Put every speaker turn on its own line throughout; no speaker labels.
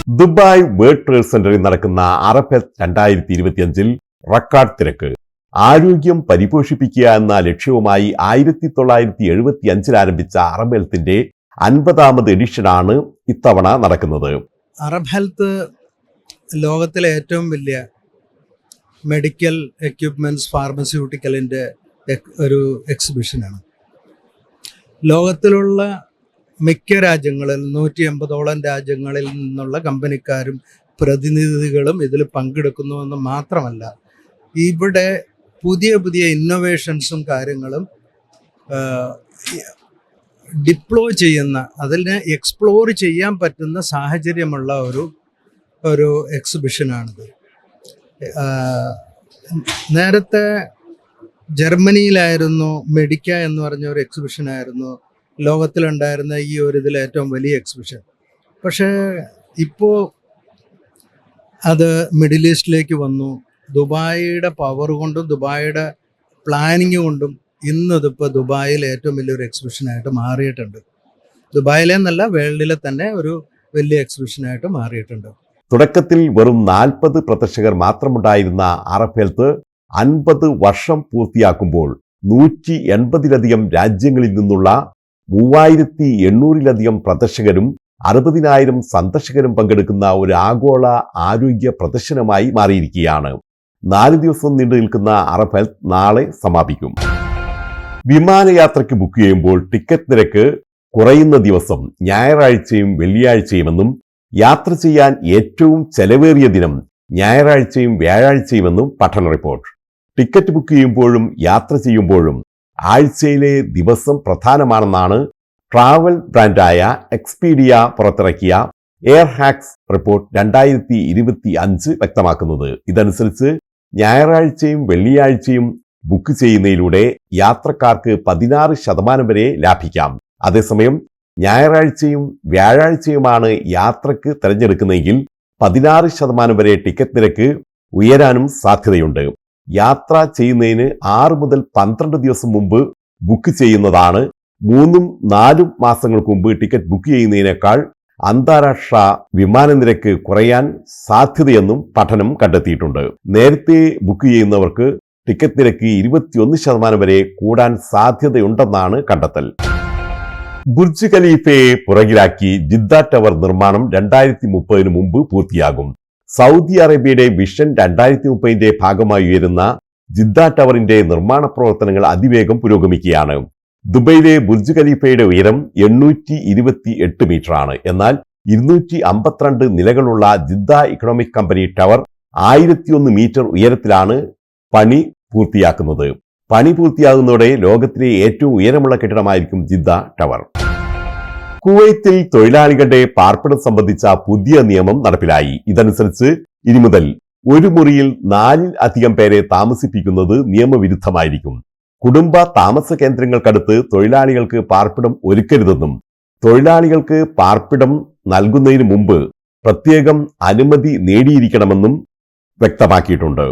Dubai world trade സെന്ററിൽ നടക്കുന്ന Arab health 2025 record തിരക്ക്. ആരോഗ്യം പരിപോഷിപ്പിക്കുക എന്ന ലക്ഷ്യവുമായി 1975 ആരംഭിച്ച അറബ് ഹെൽത്തിന്റെ 50ാമത് എഡിഷനാണ് ഇത്തവണ നടക്കുന്നത്.
അറബ് ഹെൽത്ത് ലോകത്തിലെ ഏറ്റവും വലിയ മെഡിക്കൽ എക്യുപ്മെന്റ്സ് ഫാർമസ്യൂട്ടിക്കലിൻ്റെ ഒരു എക്സിബിഷനാണ്. ലോകത്തിലുള്ള മിക്ക രാജ്യങ്ങളിൽ 180ഓളം രാജ്യങ്ങളിൽ നിന്നുള്ള കമ്പനിക്കാരും പ്രതിനിധികളും ഇതിൽ പങ്കെടുക്കുന്നുവെന്ന് മാത്രമല്ല, ഇവിടെ പുതിയ പുതിയ ഇന്നോവേഷൻസും കാര്യങ്ങളും ഡിപ്ലോയ് ചെയ്യുന്ന, അതിനെ എക്സ്പ്ലോർ ചെയ്യാൻ പറ്റുന്ന സാഹചര്യമുള്ള ഒരു എക്സിബിഷനാണിത്. നേരത്തെ ജർമ്മനിയിലായിരുന്നു മെഡിക്ക എന്ന് പറഞ്ഞ ഒരു എക്സിബിഷനായിരുന്നു ലോകത്തിലുണ്ടായിരുന്ന ഈ ഒരു ഇതിൽ ഏറ്റവും വലിയ എക്സിബിഷൻ. പക്ഷേ ഇപ്പോൾ അത് മിഡിൽ ഈസ്റ്റിലേക്ക് വന്നു. ദുബായിയുടെ പവർ കൊണ്ടും ദുബായിയുടെ പ്ലാനിങ് കൊണ്ടും ഇന്നിതിപ്പോൾ ദുബായിൽ ഏറ്റവും വലിയൊരു എക്സിബിഷനായിട്ട് മാറിയിട്ടുണ്ട്. ദുബായിലെ എന്നല്ല, വേൾഡിലെ തന്നെ ഒരു വലിയ എക്സിബിഷനായിട്ട് മാറിയിട്ടുണ്ട്.
തുടക്കത്തിൽ വെറും 40 പ്രദർശകർ മാത്രമുണ്ടായിരുന്ന അറബ് ഹെൽത്ത് 50 വർഷം പൂർത്തിയാക്കുമ്പോൾ 180ലധികം രാജ്യങ്ങളിൽ നിന്നുള്ള 3800ലധികം പ്രദർശകരും 60,000 സന്ദർശകരും പങ്കെടുക്കുന്ന ഒരു ആഗോള ആരോഗ്യ പ്രദർശനമായി മാറിയിരിക്കുകയാണ്. 4 ദിവസം നീണ്ടു നിൽക്കുന്ന അറബ് ഹെൽത്ത് നാളെ സമാപിക്കും. വിമാനയാത്രയ്ക്ക് ബുക്ക് ചെയ്യുമ്പോൾ ടിക്കറ്റ് നിരക്ക് കുറയുന്ന ദിവസം ഞായറാഴ്ചയും വെള്ളിയാഴ്ചയുമെന്നും യാത്ര ചെയ്യാൻ ഏറ്റവും ചെലവേറിയ ദിനം ഞായറാഴ്ചയും വ്യാഴാഴ്ചയുമെന്നും പഠന റിപ്പോർട്ട്. ടിക്കറ്റ് ബുക്ക് ചെയ്യുമ്പോഴും യാത്ര ചെയ്യുമ്പോഴും ആഴ്ചയിലെ ദിവസം പ്രധാനമാണെന്നാണ് ട്രാവൽ ബ്രാൻഡായ എക്സ്പീഡിയ പുറത്തിറക്കിയ എയർ ഹാക്സ് റിപ്പോർട്ട് 2025 വ്യക്തമാക്കുന്നത്. ഇതനുസരിച്ച് ഞായറാഴ്ചയും വെള്ളിയാഴ്ചയും ബുക്ക് ചെയ്യുന്നതിലൂടെ യാത്രക്കാർക്ക് 16% വരെ ലാഭിക്കാം. അതേസമയം ഞായറാഴ്ചയും വ്യാഴാഴ്ചയുമാണ് യാത്രക്ക് തിരഞ്ഞെടുക്കുന്നതെങ്കിൽ 16% വരെ ടിക്കറ്റ് നിരക്ക് ഉയരാനും സാധ്യതയുണ്ട്. യാത്ര ചെയ്യുന്നതിന് 6 മുതൽ 12 ദിവസം മുമ്പ് ബുക്ക് ചെയ്യുന്നതാണ് 3-4 മാസങ്ങൾക്ക് മുമ്പ് ടിക്കറ്റ് ബുക്ക് ചെയ്യുന്നതിനേക്കാൾ അന്താരാഷ്ട്ര വിമാന നിരക്ക് കുറയാൻ സാധ്യതയെന്നും പഠനം കണ്ടെത്തിയിട്ടുണ്ട്. നേരത്തെ ബുക്ക് ചെയ്യുന്നവർക്ക് ടിക്കറ്റ് നിരക്ക് 21% വരെ കൂടാൻ സാധ്യതയുണ്ടെന്നാണ് കണ്ടെത്തൽ. ബുർജ് ഖലീഫയെ പുറകിലാക്കി ജിദ്ദ ടവർ നിർമ്മാണം 2030 മുമ്പ് പൂർത്തിയാകും. സൗദി അറേബ്യയുടെ വിഷൻ 2030ന്റെ ഭാഗമായി ഉയരുന്ന ജിദ്ദ ടവറിന്റെ നിർമ്മാണ പ്രവർത്തനങ്ങൾ അതിവേഗം പുരോഗമിക്കുകയാണ്. ദുബൈയിലെ ബുർജ് ഖലീഫയുടെ ഉയരം 828 മീറ്ററാണ്. എന്നാൽ 252 നിലകളുള്ള Jeddah economic company tower 1001 metre ഉയരത്തിലാണ് പണി പൂർത്തിയാക്കുന്നത്. പണി പൂർത്തിയാകുന്നതോടെ ലോകത്തിലെ ഏറ്റവും ഉയരമുള്ള കെട്ടിടമായിരിക്കും ജിദ്ദ ടവർ. കുവൈത്തിൽ തൊഴിലാളികളുടെ പാർപ്പിടം സംബന്ധിച്ച പുതിയ നിയമം നടപ്പിലായി. ഇതനുസരിച്ച് ഇനി മുതൽ ഒരു മുറിയിൽ 4-ൽ അധികം പേരെ താമസിപ്പിക്കുന്നത് നിയമവിരുദ്ധമായിരിക്കും. കുടുംബ താമസ കേന്ദ്രങ്ങൾക്കടുത്ത് തൊഴിലാളികൾക്ക് പാർപ്പിടം ഒരുക്കരുതെന്നും തൊഴിലാളികൾക്ക് പാർപ്പിടം നൽകുന്നതിന് മുമ്പ് പ്രത്യേകം അനുമതി നേടിയിരിക്കണമെന്നും വ്യക്തമാക്കിയിട്ടുണ്ട്.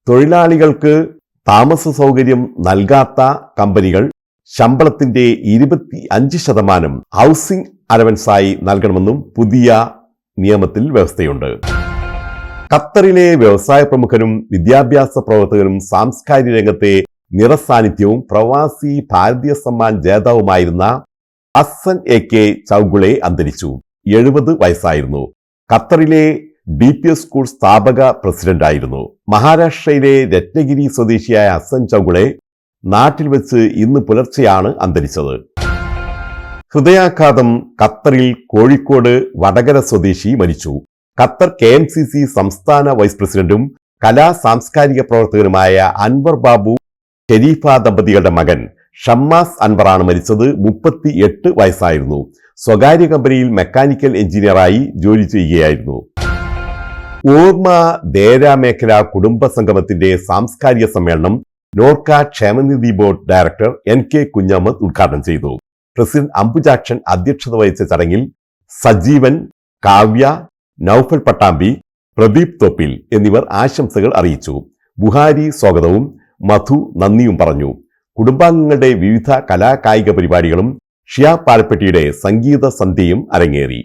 തൊഴിലാളികൾക്ക് താമസ സൗകര്യം നൽകാത്ത കമ്പനികൾ ശമ്പളത്തിന്റെ 25% ഹൗസിംഗ് അലവൻസായി നൽകണമെന്നും പുതിയ നിയമത്തിൽ വ്യവസ്ഥയുണ്ട്. ഖത്തറിലെ വ്യവസായ പ്രമുഖനും വിദ്യാഭ്യാസ പ്രവർത്തകനും സാംസ്കാരിക രംഗത്തെ നിറസാന്നിധ്യവും പ്രവാസി ഭാരതീയ സമ്മാൻ ജേതാവുമായിരുന്ന ഹസൻ AK ചൗഗുളെ അന്തരിച്ചു. 70 വയസ്സായിരുന്നു. ഖത്തറിലെ DPS സ്കൂൾ സ്ഥാപക പ്രസിഡന്റായിരുന്നു. മഹാരാഷ്ട്രയിലെ രത്നഗിരി സ്വദേശിയായ ഹസൻ ചൗഗുളെ നാട്ടിൽ വെച്ച് ഇന്ന് പുലർച്ചെയാണ് അന്തരിച്ചത്. ഹൃദയാഘാതം. ഖത്തറിൽ കോഴിക്കോട് വടകര സ്വദേശി മരിച്ചു. ഖത്തർ KMCC സംസ്ഥാന വൈസ് പ്രസിഡന്റും കലാ സാംസ്കാരിക പ്രവർത്തകനുമായ അൻവർ ബാബു ഷെരീഫ ദമ്പതികളുടെ മകൻ ഷമ്മാസ് അൻവറാണ് മരിച്ചത്. 38 വയസ്സായിരുന്നു. സ്വകാര്യ കമ്പനിയിൽ മെക്കാനിക്കൽ എഞ്ചിനീയറായി ജോലി ചെയ്യുകയായിരുന്നു. ഓർമ്മ ദേര മേഖല കുടുംബ സംഗമത്തിന്റെ സാംസ്കാരിക സമ്മേളനം നോർക്ക ക്ഷേമനിധി ബോർഡ് ഡയറക്ടർ NK കുഞ്ഞമ്മദ് ഉദ്ഘാടനം ചെയ്തു. പ്രസിഡന്റ് അംബുജാക്ഷൻ അധ്യക്ഷത വഹിച്ച ചടങ്ങിൽ സജീവൻ, കാവ്യ, നൌഫൽ പട്ടാമ്പി, പ്രദീപ് തോപ്പിൽ എന്നിവർ ആശംസകൾ അറിയിച്ചു. ബുഹാരി സ്വാഗതവും മധു നന്ദിയും പറഞ്ഞു. കുടുംബാംഗങ്ങളുടെ വിവിധ കലാകായിക പരിപാടികളും ഷിയ പാലപ്പെട്ടിയുടെ സംഗീത സന്ധ്യയും അരങ്ങേറി.